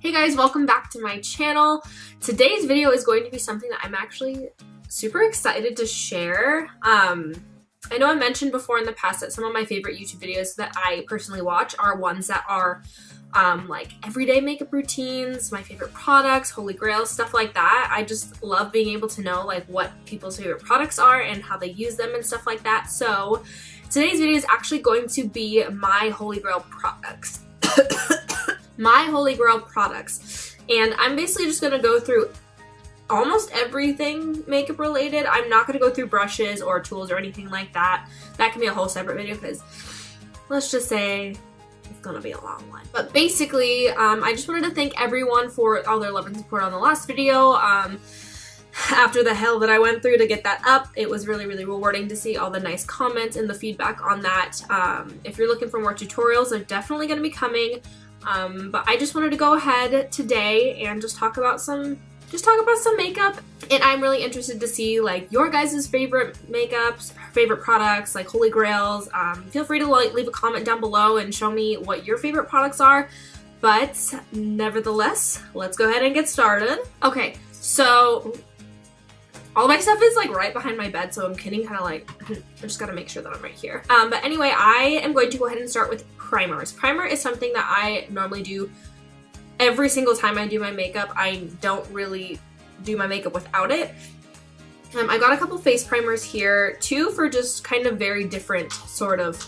Hey guys, welcome back to my channel. Today's video is going to be something that I'm actually super excited to share. I know I mentioned before in the past that some of my favorite YouTube videos that I personally watch are ones that are like everyday makeup routines, my favorite products, holy grail, stuff like that. I just love being able to know like what people's favorite products are and how they use them and stuff like that. So today's video is actually going to be my holy grail products. My holy grail products, and I'm basically just going to go through almost everything makeup related. I'm not going to go through brushes or tools or anything like that. That can be a whole separate video because let's just say it's going to be a long one. But basically, I just wanted to thank everyone for all their love and support on the last video. After the hell that I went through to get that up, it was really rewarding to see all the nice comments and the feedback on that. If you're looking for more tutorials, they're definitely going to be coming. But I just wanted to go ahead today and just talk about some makeup, and I'm really interested to see like your guys' favorite makeups, favorite products, like holy grails. Feel free to like leave a comment down below and show me what your favorite products are, but nevertheless, let's go ahead and get started. Okay, so all my stuff is like right behind my bed, so I'm kidding, kind of like, I just gotta make sure that I'm right here. But anyway, I am going to go ahead and start with primers. Primer is something that I normally do every single time I do my makeup. I don't really do my makeup without it. I got a couple face primers here, two for just kind of very different sort of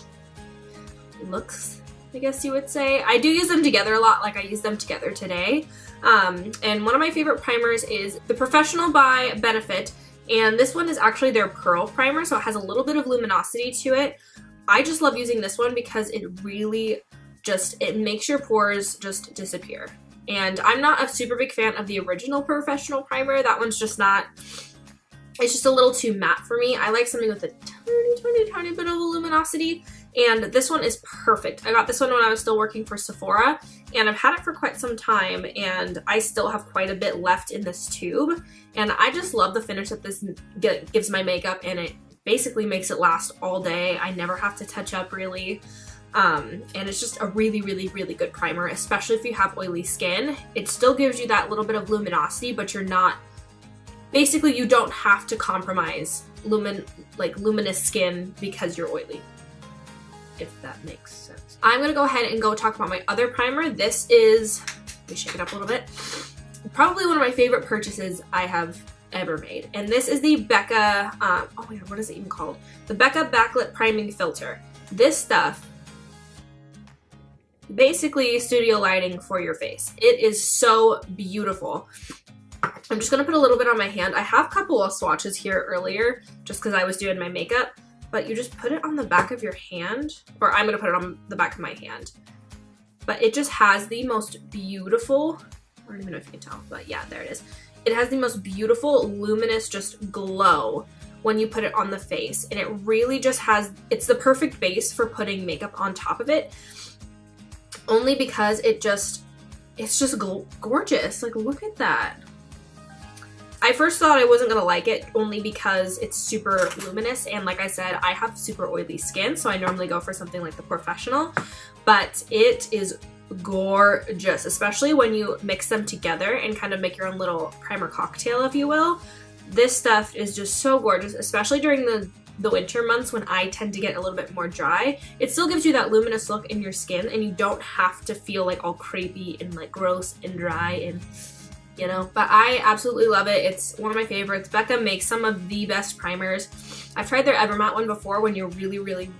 looks, I guess you would say. I do use them together a lot, like I use them together today. And one of my favorite primers is the Professional by Benefit, and this one is actually their Pearl Primer, so it has a little bit of luminosity to it. I just love using this one because it really just, it makes your pores just disappear. And I'm not a super big fan of the original Professional Primer. That one's just not, it's just a little too matte for me. I like something with a tiny bit of luminosity, and this one is perfect. I got this one when I was still working for Sephora, and I've had it for quite some time, and I still have quite a bit left in this tube, and I just love the finish that this gives my makeup, and it basically makes it last all day. I never have to touch up really, and it's just a really good primer, especially if you have oily skin. It still gives you that little bit of luminosity, but you're not, basically you don't have to compromise luminous skin because you're oily, if that makes sense. I'm gonna go ahead and go talk about my other primer. This is, let me shake it up a little bit, probably one of my favorite purchases I have ever made. And this is the Becca, oh my god, what is it even called? The Becca Backlit Priming Filter. This stuff, basically studio lighting for your face. It is so beautiful. I'm just gonna put a little bit on my hand. I have a couple of swatches here earlier just because I was doing my makeup, but you just put it on the back of your hand, or I'm gonna put it on the back of my hand. But it just has the most beautiful, I don't even know if you can tell, but yeah, there it is. It has the most beautiful, luminous, just glow when you put it on the face. And it really just has, it's the perfect base for putting makeup on top of it. Only because it's just gorgeous. Like, look at that. I first thought I wasn't gonna like it only because it's super luminous, and like I said, I have super oily skin, so I normally go for something like the Professional, but it is gorgeous, especially when you mix them together and kind of make your own little primer cocktail, if you will. This stuff is just so gorgeous, especially during the winter months when I tend to get a little bit more dry. It still gives you that luminous look in your skin, and you don't have to feel like all crepey and like gross and dry and, you know, but I absolutely love it. It's one of my favorites. Becca makes some of the best primers. I've tried their Evermatte one before when you're really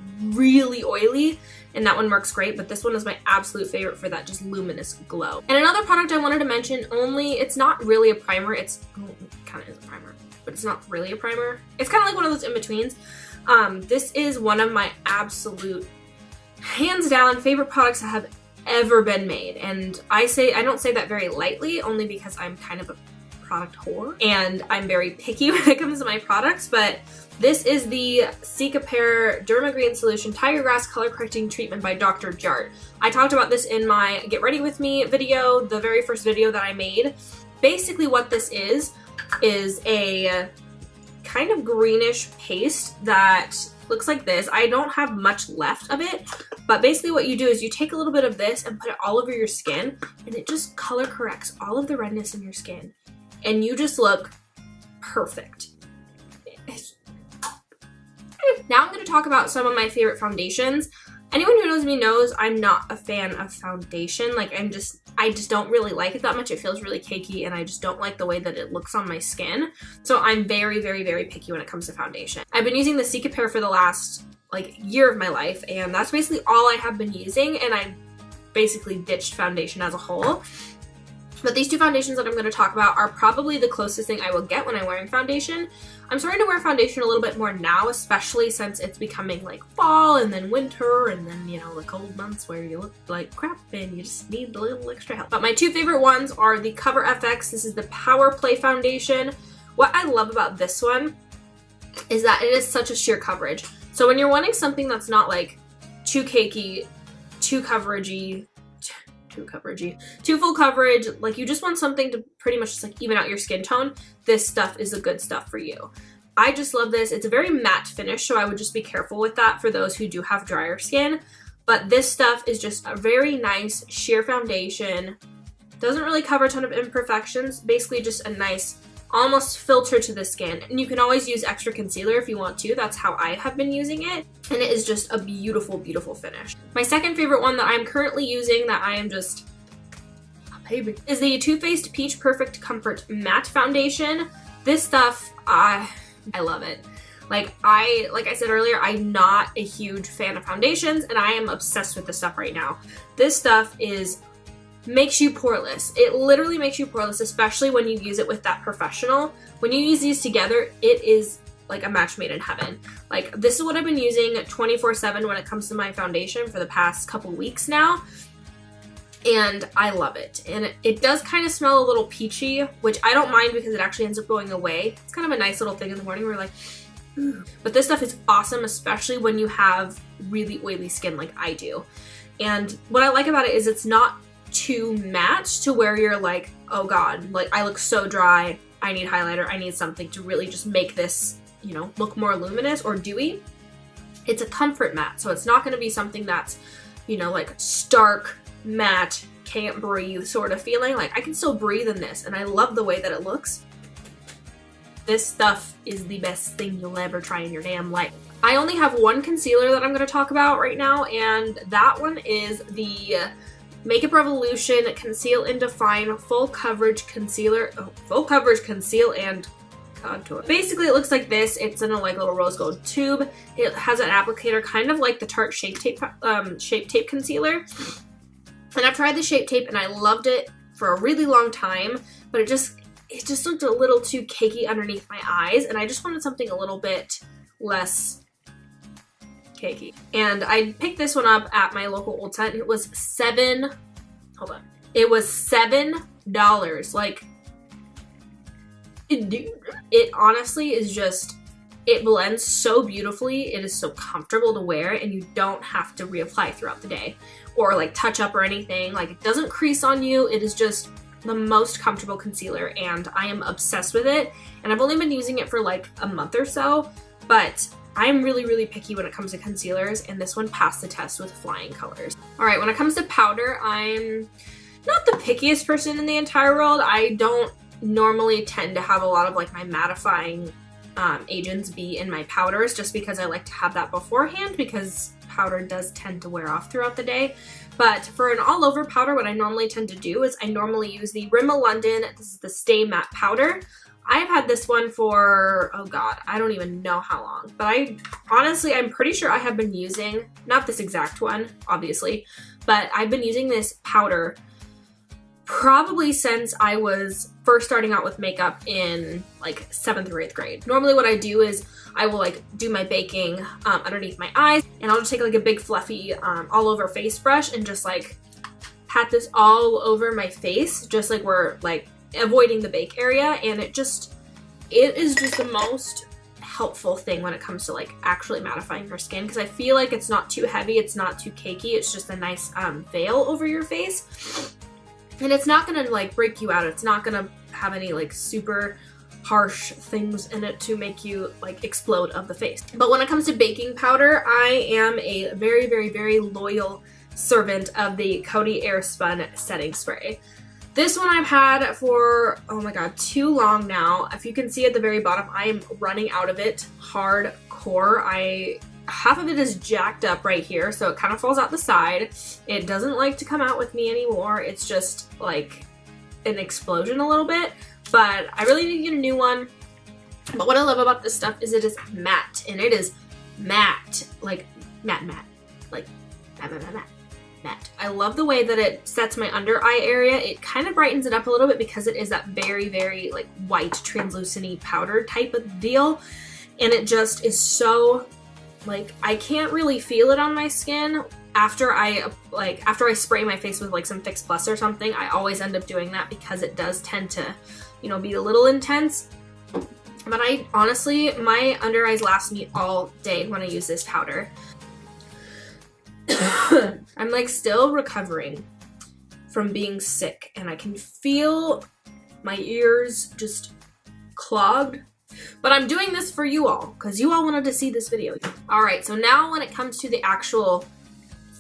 oily, and that one works great, but this one is my absolute favorite for that just luminous glow. And another product I wanted to mention, only it's not really a primer, it's, oh, it kind of is a primer, but it's not really a primer. It's kind of like one of those in-betweens. This is one of my absolute, hands down, favorite products that have ever been made, and I don't say that very lightly, only because I'm kind of a product whore and I'm very picky when it comes to my products, but this is the Cicapair Dermagreen Solution Tiger Grass Color Correcting Treatment by Dr. Jart. I talked about this in my Get Ready With Me video, the very first video that I made. Basically what this is a kind of greenish paste that looks like this. I don't have much left of it, but basically what you do is you take a little bit of this and put it all over your skin, and it just color corrects all of the redness in your skin, and you just look perfect. Now I'm going to talk about some of my favorite foundations. Anyone who knows me knows I'm not a fan of foundation. Like I just don't really like it that much. It feels really cakey and I just don't like the way that it looks on my skin. So I'm very, very, very picky when it comes to foundation. I've been using the Cicapair for the last like year of my life, and that's basically all I have been using, and I basically ditched foundation as a whole. But these two foundations that I'm going to talk about are probably the closest thing I will get when I'm wearing foundation. I'm starting to wear foundation a little bit more now, especially since it's becoming like fall and then winter and then, you know, the cold months where you look like crap and you just need a little extra help. But my two favorite ones are the Cover FX. This is the Power Play Foundation. What I love about this one is that it is such a sheer coverage. So when you're wanting something that's not like too cakey, too coveragey, too full coverage, like you just want something to pretty much just like even out your skin tone, this stuff is the good stuff for you. I just love this. It's a very matte finish, so I would just be careful with that for those who do have drier skin. But this stuff is just a very nice sheer foundation. Doesn't really cover a ton of imperfections, basically just a nice almost filter to the skin. And you can always use extra concealer if you want to. That's how I have been using it. And it is just a beautiful, beautiful finish. My second favorite one that I'm currently using that I am just baby is the Too Faced Peach Perfect Comfort Matte Foundation. This stuff, I love it. Like I said earlier, I'm not a huge fan of foundations, and I am obsessed with this stuff right now. This stuff makes you poreless. It literally makes you poreless, especially when you use it with that professional. When you use these together, it is like a match made in heaven. Like this is what I've been using 24/7 when it comes to my foundation for the past couple weeks now. And I love it. And it does kind of smell a little peachy, which I don't mind because it actually ends up going away. It's kind of a nice little thing in the morning where you're like, ooh. But this stuff is awesome, especially when you have really oily skin like I do. And what I like about it is it's not too matte to where you're like, oh god, like I look so dry, I need highlighter, I need something to really just make this, you know, look more luminous or dewy. It's a comfort matte, so it's not going to be something that's, you know, like stark matte, can't breathe sort of feeling. Like I can still breathe in this, and I love the way that it looks. This stuff is the best thing you'll ever try in your damn life. I only have one concealer that I'm going to talk about right now, and that one is the Makeup Revolution Conceal and Define Full Coverage Concealer. Oh, Full Coverage Conceal and Contour. Basically, it looks like this. It's in a like little rose gold tube. It has an applicator kind of like the Tarte Shape Tape Concealer. And I've tried the Shape Tape and I loved it for a really long time, but it just looked a little too cakey underneath my eyes, and I just wanted something a little bit less cakey. And I picked this one up at my local Ulta, and it was $7. Like, it honestly is just, it blends so beautifully. It is so comfortable to wear, and you don't have to reapply throughout the day or like touch up or anything. Like it doesn't crease on you. It is just the most comfortable concealer, and I am obsessed with it. And I've only been using it for like a month or so, but I'm really, really picky when it comes to concealers, and this one passed the test with flying colors. All right, when it comes to powder, I'm not the pickiest person in the entire world. I don't normally tend to have a lot of like my mattifying agents be in my powders, just because I like to have that beforehand, because powder does tend to wear off throughout the day. But for an all over powder, what I normally tend to do is I normally use the Rimmel London. This is the Stay Matte Powder. I've had this one for, oh god, I don't even know how long. But I'm pretty sure I have been using, not this exact one, obviously, but I've been using this powder probably since I was first starting out with makeup in like 7th or 8th grade. Normally what I do is I will like do my baking underneath my eyes, and I'll just take like a big fluffy all over face brush and just like pat this all over my face, just like we're like avoiding the bake area. And it is just the most helpful thing when it comes to like actually mattifying your skin, because I feel like it's not too heavy, it's not too cakey, it's just a nice veil over your face. And it's not gonna like break you out. It's not gonna have any like super harsh things in it to make you like explode of the face. But when it comes to baking powder, I am a very, very, very loyal servant of the Coty Airspun setting spray. This one I've had for, oh my god, too long now. If you can see at the very bottom, I am running out of it hardcore. Half of it is jacked up right here, so it kind of falls out the side. It doesn't like to come out with me anymore. It's just like an explosion a little bit, but I really need to get a new one. But what I love about this stuff is it is matte, and it is matte, like matte, like matte. I love the way that it sets my under eye area. It kind of brightens it up a little bit because it is that very, very like white translucent powder type of deal, and it just is so like, I can't really feel it on my skin. After I spray my face with like some Fix Plus or something, I always end up doing that because it does tend to, you know, be a little intense. But I honestly, my under eyes last me all day when I use this powder. I'm like still recovering from being sick, and I can feel my ears just clogged. But I'm doing this for you all because you all wanted to see this video. Alright, so now when it comes to the actual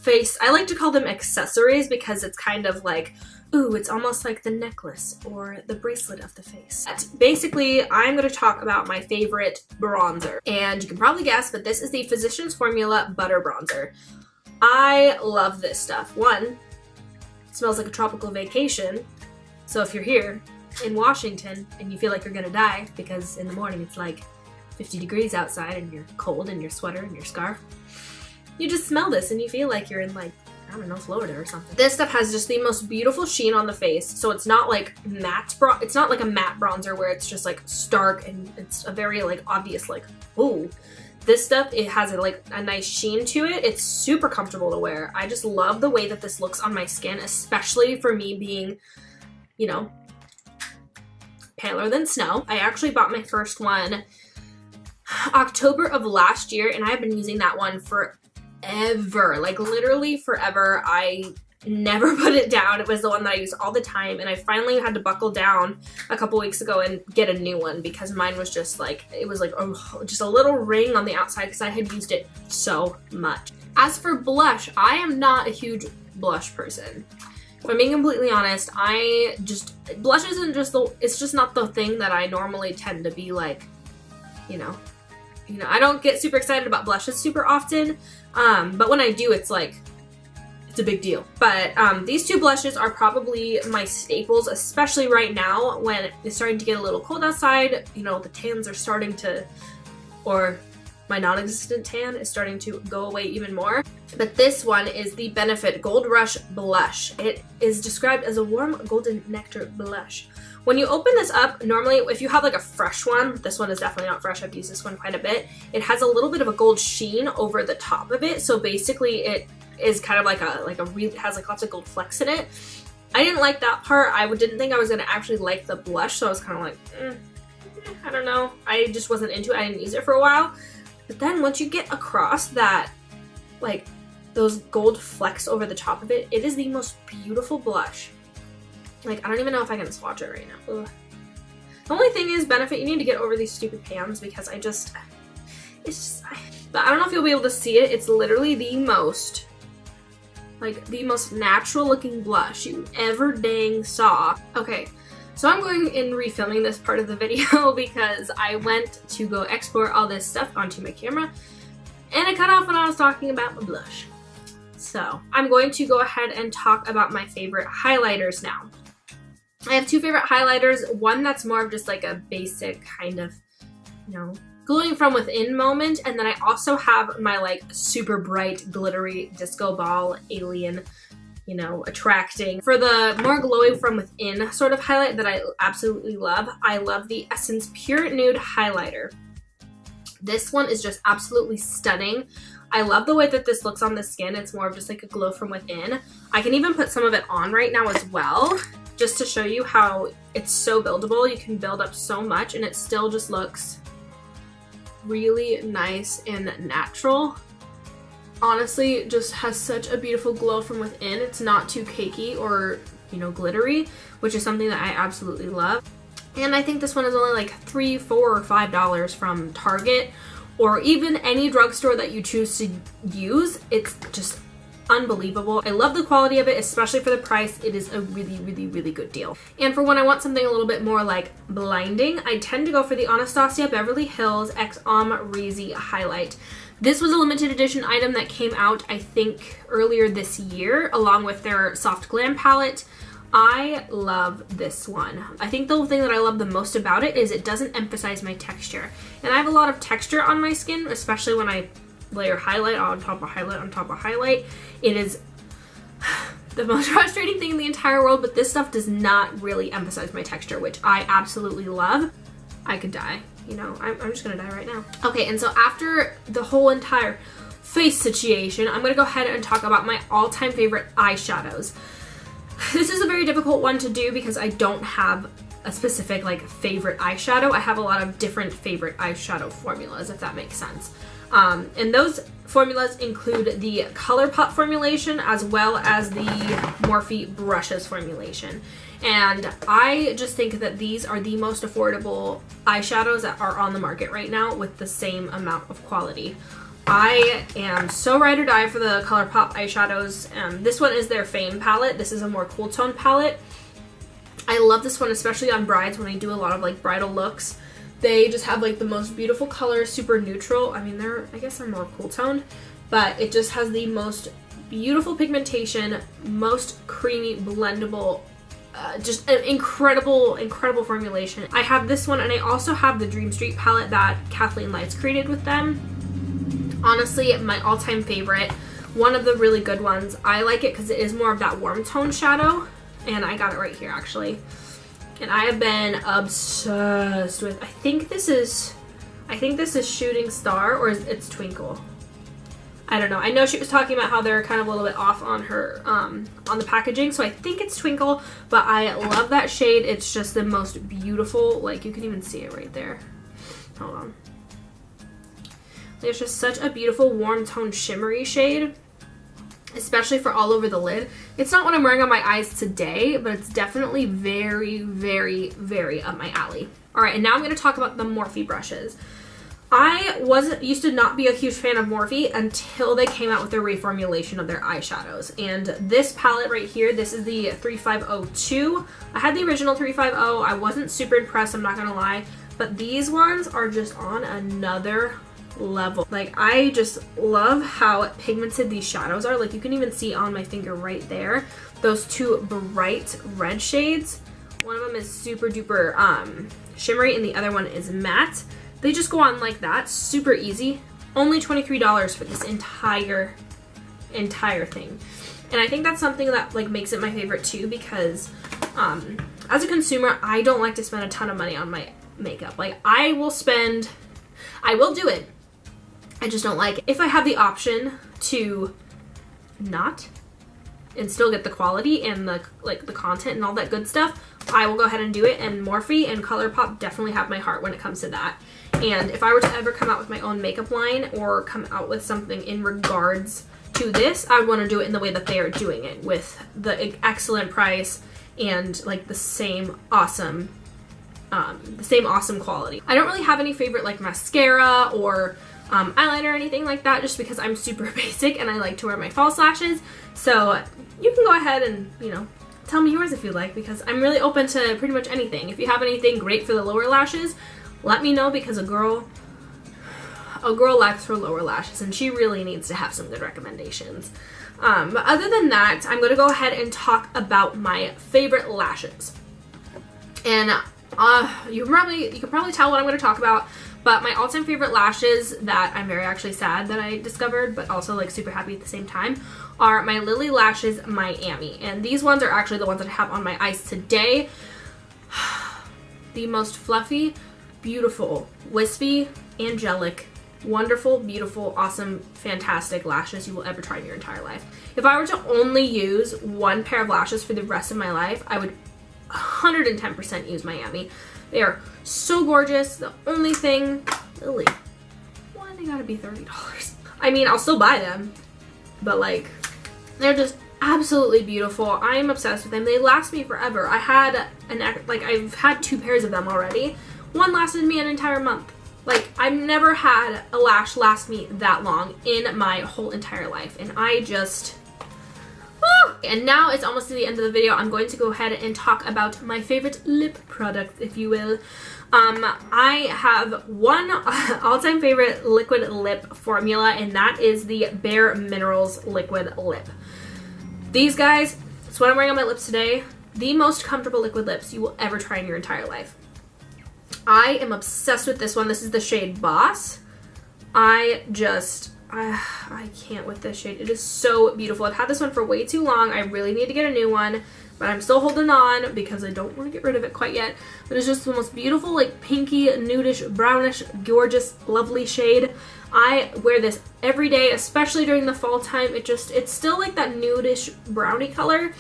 face, I like to call them accessories because it's kind of like, ooh, it's almost like the necklace or the bracelet of the face. Basically, I'm going to talk about my favorite bronzer. And you can probably guess, but this is the Physicians Formula Butter Bronzer. I love this stuff. One, it smells like a tropical vacation. So if you're here in Washington and you feel like you're gonna die because in the morning it's like 50 degrees outside and you're cold in your sweater and your scarf, you just smell this and you feel like you're in like, I don't know, Florida or something. This stuff has just the most beautiful sheen on the face. So it's not like matte it's not like a matte bronzer where it's just like stark and it's a very like obvious like, ooh. This stuff, it has a nice sheen to it. It's super comfortable to wear. I just love the way that this looks on my skin, especially for me being, you know, paler than snow. I actually bought my first one October of last year, and I've been using that one forever, like literally forever. I never put it down. It was the one that I used all the time, and I finally had to buckle down a couple weeks ago and get a new one because mine was just like, it was like just a little ring on the outside because I had used it so much. As for blush, I am not a huge blush person. If I'm being completely honest, blush isn't just it's just not the thing that I normally tend to be like, you know, I don't get super excited about blushes super often, but when I do, it's like, it's a big deal. But these two blushes are probably my staples, especially right now when it's starting to get a little cold outside. You know, the tans are starting to, or my non-existent tan is starting to go away even more. But this one is the Benefit Gold Rush Blush. It is described as a warm golden nectar blush. When you open this up, normally if you have like a fresh one, this one is definitely not fresh, I've used this one quite a bit, it has a little bit of a gold sheen over the top of it. So basically it is kind of like it has like lots of gold flecks in it. I didn't like that part. I didn't think I was gonna actually like the blush, so I was kind of like, I don't know. I just wasn't into it. I didn't use it for a while. But then once you get across that, like those gold flecks over the top of it, it is the most beautiful blush. Like, I don't even know if I can swatch it right now. Ugh. The only thing is, Benefit, you need to get over these stupid pans because I don't know if you'll be able to see it. It's literally the most natural looking blush you ever dang saw. Okay, so I'm going and refilming this part of the video because I went to go export all this stuff onto my camera and it cut off when I was talking about my blush. So I'm going to go ahead and talk about my favorite highlighters now. I have two favorite highlighters. One that's more of just like a basic kind of, you know, glowing from within moment, and then I also have my like super bright glittery disco ball alien, you know, attracting. For the more glowing from within sort of highlight that I absolutely love, I love the Essence Pure Nude Highlighter. This one is just absolutely stunning. I love the way that this looks on the skin. It's more of just like a glow from within. I can even put some of it on right now as well, just to show you how it's so buildable. You can build up so much and it still just looks really nice and natural. Honestly, just has such a beautiful glow from within. It's not too cakey or, you know, glittery, which is something that I absolutely love. And I think this one is only like $3, $4, or $5 from Target, or even any drugstore that you choose to use. It's just unbelievable. I love the quality of it, especially for the price. It is a really, really, really good deal. And for when I want something a little bit more like blinding, I tend to go for the Anastasia Beverly Hills X Omrizi Highlight. This was a limited edition item that came out, I think, earlier this year, along with their Soft Glam palette. I love this one. I think the thing that I love the most about it is it doesn't emphasize my texture. And I have a lot of texture on my skin, especially when I layer highlight on top of highlight on top of highlight. It is the most frustrating thing in the entire world, but this stuff does not really emphasize my texture, which I absolutely love. I could die, you know, I'm just gonna die right now. Okay, and so after the whole entire face situation, I'm gonna go ahead and talk about my all-time favorite eyeshadows. This is a very difficult one to do because I don't have a specific like favorite eyeshadow. I have a lot of different favorite eyeshadow formulas, if that makes sense. And those formulas include the ColourPop formulation as well as the Morphe brushes formulation. And I just think that these are the most affordable eyeshadows that are on the market right now with the same amount of quality. I am so ride or die for the ColourPop eyeshadows. This one is their Fame palette. This is a more cool tone palette. I love this one, especially on brides when I do a lot of like bridal looks. They just have like the most beautiful colors, super neutral. I mean, I guess they're more cool toned, but it just has the most beautiful pigmentation, most creamy, blendable, just an incredible, incredible formulation. I have this one, and I also have the Dream Street palette that Kathleen Lights created with them. Honestly, my all-time favorite, one of the really good ones. I like it because it is more of that warm tone shadow, and I got it right here actually. And I have been obsessed with, I think this is Shooting Star, or it's Twinkle. I don't know. I know she was talking about how they're kind of a little bit off on her, on the packaging, so I think it's Twinkle, but I love that shade. It's just the most beautiful, like you can even see it right there. Hold on. It's just such a beautiful warm tone shimmery shade, especially for all over the lid. It's not what I'm wearing on my eyes today, but it's definitely very, very, very up my alley. All right, and now I'm going to talk about the Morphe brushes. I used to not be a huge fan of Morphe until they came out with their reformulation of their eyeshadows. And this palette right here, this is the 3502. I had the original 350. I wasn't super impressed, I'm not going to lie. But these ones are just on another level. Like, I just love how pigmented these shadows are. Like, you can even see on my finger right there those two bright red shades. One of them is super duper shimmery and the other one is matte. They just go on like that, super easy. Only $23 for this entire thing. And I think that's something that like makes it my favorite too, because as a consumer, I don't like to spend a ton of money on my makeup. Like, I will do it, I just don't like it. If I have the option to not and still get the quality and the content and all that good stuff, I will go ahead and do it. And Morphe and ColourPop definitely have my heart when it comes to that. And if I were to ever come out with my own makeup line or come out with something in regards to this, I would want to do it in the way that they are doing it, with the excellent price and like the same awesome quality. I don't really have any favorite like mascara or eyeliner or anything like that, just because I'm super basic and I like to wear my false lashes. So you can go ahead and, you know, tell me yours if you like, because I'm really open to pretty much anything. If you have anything great for the lower lashes, let me know, because a girl likes her lower lashes and she really needs to have some good recommendations. But other than that, I'm going to go ahead and talk about my favorite lashes. And you can probably tell what I'm going to talk about, but my all-time favorite lashes that I'm very actually sad that I discovered, but also like super happy at the same time, are my Lily Lashes Miami. And these ones are actually the ones that I have on my eyes today. The most fluffy, beautiful, wispy, angelic, wonderful, beautiful, awesome, fantastic lashes you will ever try in your entire life. If I were to only use one pair of lashes for the rest of my life, I would 110% use Miami. They are so gorgeous. The only thing, Lily, why they gotta be $30? I mean, I'll still buy them, but like, they're just absolutely beautiful. I am obsessed with them. They last me forever. I've had 2 pairs of them already. One lasted me an entire month. Like, I've never had a lash last me that long in my whole entire life. And I just... And now it's almost to the end of the video. I'm going to go ahead and talk about my favorite lip product, if you will. I have one all-time favorite liquid lip formula, and that is the Bare Minerals Liquid Lip. These guys, it's what I'm wearing on my lips today. The most comfortable liquid lips you will ever try in your entire life. I am obsessed with this one. This is the shade Boss. I can't with this shade. It is so beautiful. I've had this one for way too long. I really need to get a new one, but I'm still holding on because I don't want to get rid of it quite yet. But it's just the most beautiful, like pinky, nudish, brownish, gorgeous, lovely shade. I wear this every day, especially during the fall time. It's still like that nudish brownie color,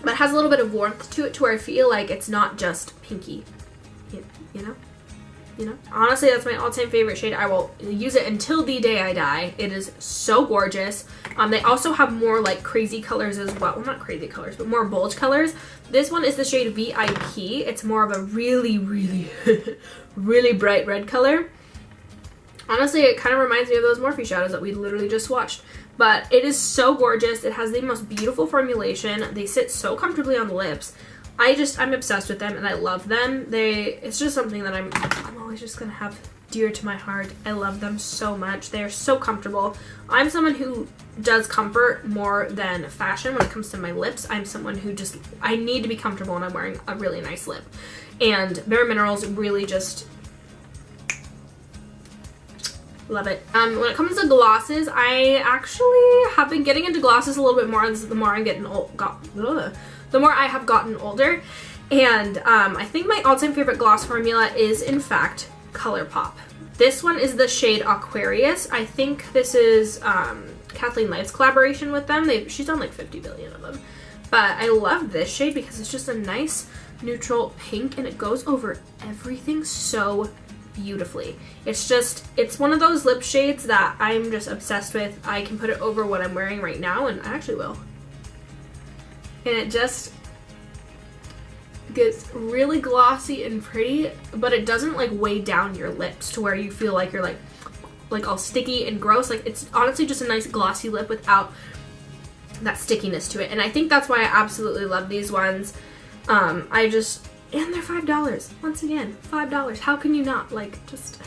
but it has a little bit of warmth to it to where I feel like it's not just pinky, you know? Honestly, that's my all-time favorite shade. I will use it until the day I die. It is so gorgeous. They also have more like crazy colors as well. Well, not crazy colors, but more bold colors. This one is the shade VIP. It's more of a really, really, really bright red color. Honestly, it kind of reminds me of those Morphe shadows that we literally just watched. But it is so gorgeous. It has the most beautiful formulation. They sit so comfortably on the lips. I'm obsessed with them and I love them. It's just something that I'm always just gonna have dear to my heart. I love them so much. They're so comfortable. I'm someone who does comfort more than fashion when it comes to my lips. I'm someone who I need to be comfortable when I'm wearing a really nice lip. And Bare Minerals really just love it. When it comes to glosses, I actually have been getting into glosses a little bit more the more I'm getting the more I have gotten older. And I think my all-time favorite gloss formula is, in fact, ColourPop. This one is the shade Aquarius. I think this is Kathleen Light's collaboration with them. She's done like 50 billion of them. But I love this shade because it's just a nice neutral pink and it goes over everything so beautifully. It's one of those lip shades that I'm just obsessed with. I can put it over what I'm wearing right now, and I actually will. And it just gets really glossy and pretty, but it doesn't like weigh down your lips to where you feel like you're like all sticky and gross. Like, it's honestly just a nice glossy lip without that stickiness to it. And I think that's why I absolutely love these ones. And they're $5. Once again, $5. How can you not? Like, just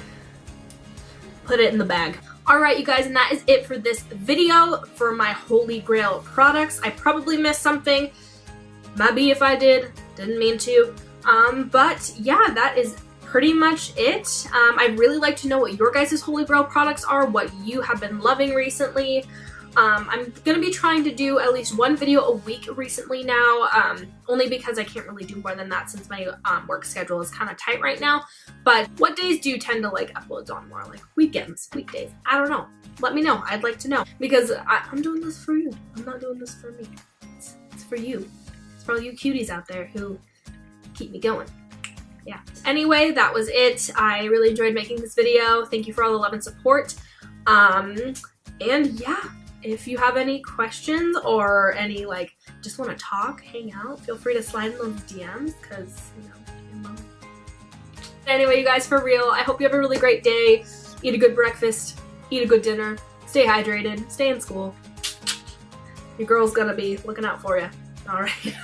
put it in the bag. Alright, you guys, and that is it for this video for my Holy Grail products. I probably missed something. Maybe if I did. Didn't mean to. But yeah, that is pretty much it. I'd really like to know what your guys' Holy Grail products are, what you have been loving recently. I'm going to be trying to do at least one video a week recently now, only because I can't really do more than that since my work schedule is kind of tight right now. But what days do you tend to like upload on more? Like weekends, weekdays? I don't know. Let me know. I'd like to know because I'm doing this for you. I'm not doing this for me. It's for you. It's for all you cuties out there who keep me going. Yeah. Anyway, that was it. I really enjoyed making this video. Thank you for all the love and support. And yeah. If you have any questions or any, like, just want to talk, hang out, feel free to slide in those DMs because, you know. Anyway, you guys, for real, I hope you have a really great day. Eat a good breakfast, eat a good dinner, stay hydrated, stay in school. Your girl's gonna be looking out for you. All right.